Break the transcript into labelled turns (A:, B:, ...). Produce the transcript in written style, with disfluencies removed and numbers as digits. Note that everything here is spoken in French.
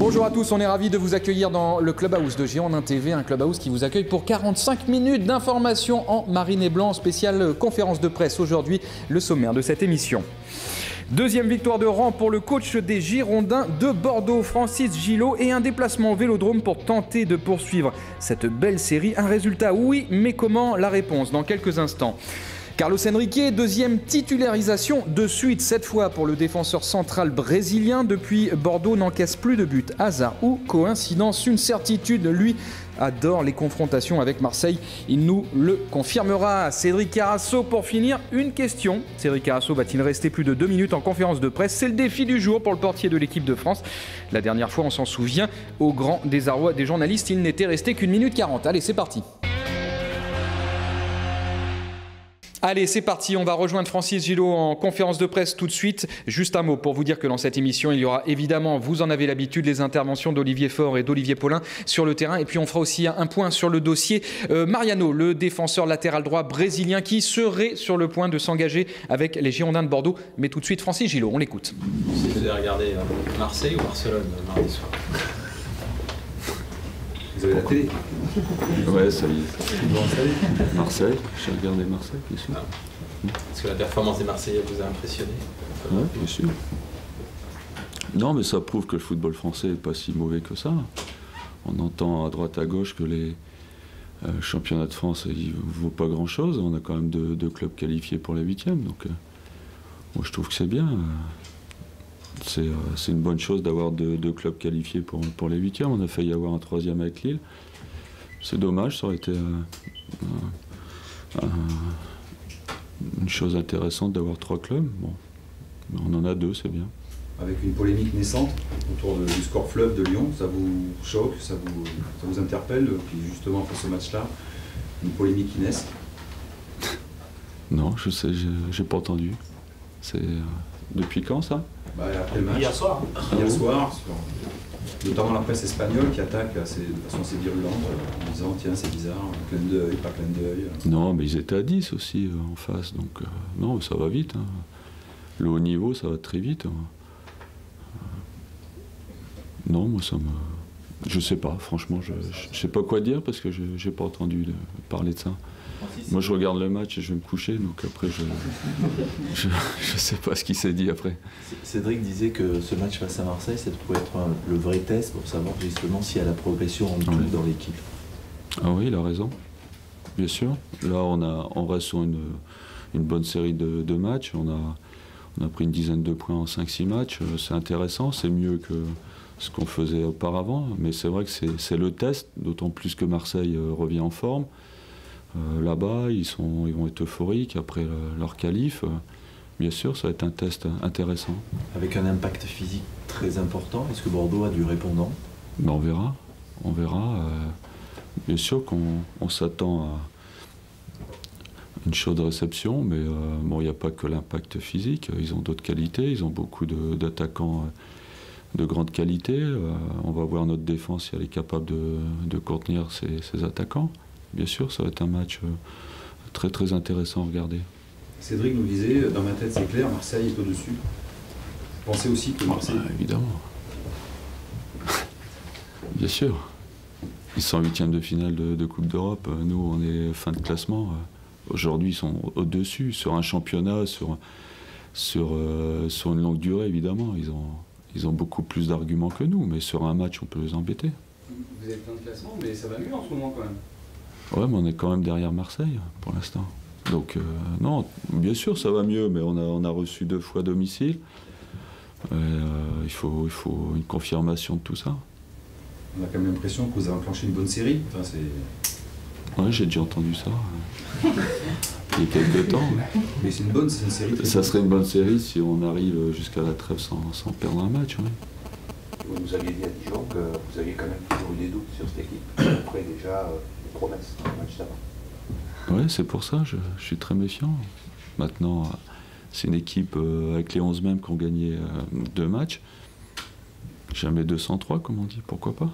A: Bonjour à tous, on est ravis de vous accueillir dans le Clubhouse de Girondins TV, un Clubhouse qui vous accueille pour 45 minutes d'information en marine et blanc, spéciale conférence de presse aujourd'hui, le sommaire de cette émission. Deuxième victoire de rang pour le coach des Girondins de Bordeaux, Francis Gillot, et un déplacement au Vélodrome pour tenter de poursuivre cette belle série. Un résultat, oui, mais comment? La réponse dans quelques instants. Carlos Henrique, deuxième titularisation de suite, cette fois pour le défenseur central brésilien. Depuis, Bordeaux n'encaisse plus de buts. Hasard ou coïncidence? Une certitude, lui adore les confrontations avec Marseille. Il nous le confirmera. Cédric Carrasso, pour finir, une question. Cédric Carrasso va-t-il rester plus de 2 minutes en conférence de presse? C'est le défi du jour pour le portier de l'équipe de France. La dernière fois, on s'en souvient, au grand désarroi des journalistes, il n'était resté qu'1 minute 40. Allez, c'est parti. Allez, c'est parti, on va rejoindre Francis Gillot en conférence de presse tout de suite. Juste un mot pour vous dire que dans cette émission, il y aura évidemment, vous en avez l'habitude, les interventions d'Olivier Faure et d'Olivier Paulin sur le terrain. Et puis on fera aussi un point sur le dossier Mariano, le défenseur latéral droit brésilien qui serait sur le point de s'engager avec les Girondins de Bordeaux. Mais tout de suite, Francis Gillot, on l'écoute.
B: Vous avez regardé Marseille ou Barcelone mardi soir? Vous avez la télé?
C: Ouais, ça y est. Marseille, j'ai regardé Marseille, bien sûr.
B: Est-ce que la performance des Marseillais vous a impressionné?
C: Oui, bien sûr. Non, mais ça prouve que le football français n'est pas si mauvais que ça. On entend à droite à gauche que les championnats de France ne vaut pas grand-chose. On a quand même deux clubs qualifiés pour la 8e. Donc, moi, je trouve que c'est bien. C'est une bonne chose d'avoir deux clubs qualifiés pour les 8e. On a failli avoir un 3e avec Lille. C'est dommage, ça aurait été une chose intéressante d'avoir 3 clubs. Bon, on en a 2, c'est bien.
D: Avec une polémique naissante autour du score fleuve de Lyon, ça vous choque, ça vous interpelle, puis justement après ce match-là, une polémique qui naisse?
C: Non, je sais, j'ai pas entendu. C'est depuis quand ça?
D: Après le match.
B: Hier soir.
D: Hier soir, notamment la presse espagnole qui attaque de façon assez virulente en disant tiens c'est bizarre, clin d'œil, pas clin d'œil.
C: Non, mais ils étaient à 10 aussi en face, donc non, ça va vite. Hein. Le haut niveau, ça va très vite. Hein. Non, moi ça me... Je sais pas, franchement, je sais pas quoi dire parce que j'ai pas entendu parler de ça. Moi je regarde le match et je vais me coucher, donc après je sais pas ce qui s'est dit après.
E: Cédric disait que ce match face à Marseille, ça pourrait être le vrai test pour savoir justement s'il y a la progression en tout dans l'équipe.
C: Ah oui, il a raison, bien sûr. Là on reste sur une bonne série de matchs, on a pris une dizaine de points en 5-6 matchs, c'est intéressant, c'est mieux que ce qu'on faisait auparavant, mais c'est vrai que c'est le test, d'autant plus que Marseille revient en forme. Là-bas, ils vont être euphoriques après leur qualif. Bien sûr, ça va être un test intéressant.
E: Avec un impact physique très important, est-ce que Bordeaux a du répondant?
C: Ben, on verra. On verra. Bien sûr qu'on s'attend à une chaude réception, mais bon, il n'y a pas que l'impact physique. Ils ont d'autres qualités, ils ont beaucoup d'attaquants de grande qualité. On va voir notre défense si elle est capable de contenir ses attaquants. Bien sûr, ça va être un match très très intéressant à regarder.
D: Cédric nous disait, dans ma tête c'est clair, Marseille est au-dessus. Vous pensez aussi que Marseille...
C: Évidemment. Bien sûr. Ils sont en 8e de finale de Coupe d'Europe. Nous, on est fin de classement. Aujourd'hui, ils sont au-dessus. Sur un championnat, sur une longue durée, évidemment. Ils ont beaucoup plus d'arguments que nous, mais sur un match, on peut les embêter.
D: Vous êtes fin de classement, mais ça va mieux en ce moment quand même.
C: Ouais, mais on est quand même derrière Marseille, pour l'instant. Donc, non, bien sûr, ça va mieux, mais on a reçu 2 fois domicile. Il faut une confirmation de tout ça.
D: On a quand même l'impression que vous avez enclenché une bonne série. Enfin,
C: ouais, j'ai déjà entendu ça. Il y a quelques temps.
D: Mais c'est une série.
C: Ça serait une bonne série si on arrive jusqu'à la trêve sans perdre un match. Ouais.
F: Vous nous aviez dit à Dijon que vous aviez quand même toujours eu des doutes sur cette équipe, après déjà les promesses du match d'avant.
C: Oui, c'est pour ça, je suis très méfiant. Maintenant, c'est une équipe avec les 11 mêmes qui ont gagné 2 matchs. Jamais 203, comme on dit, pourquoi pas?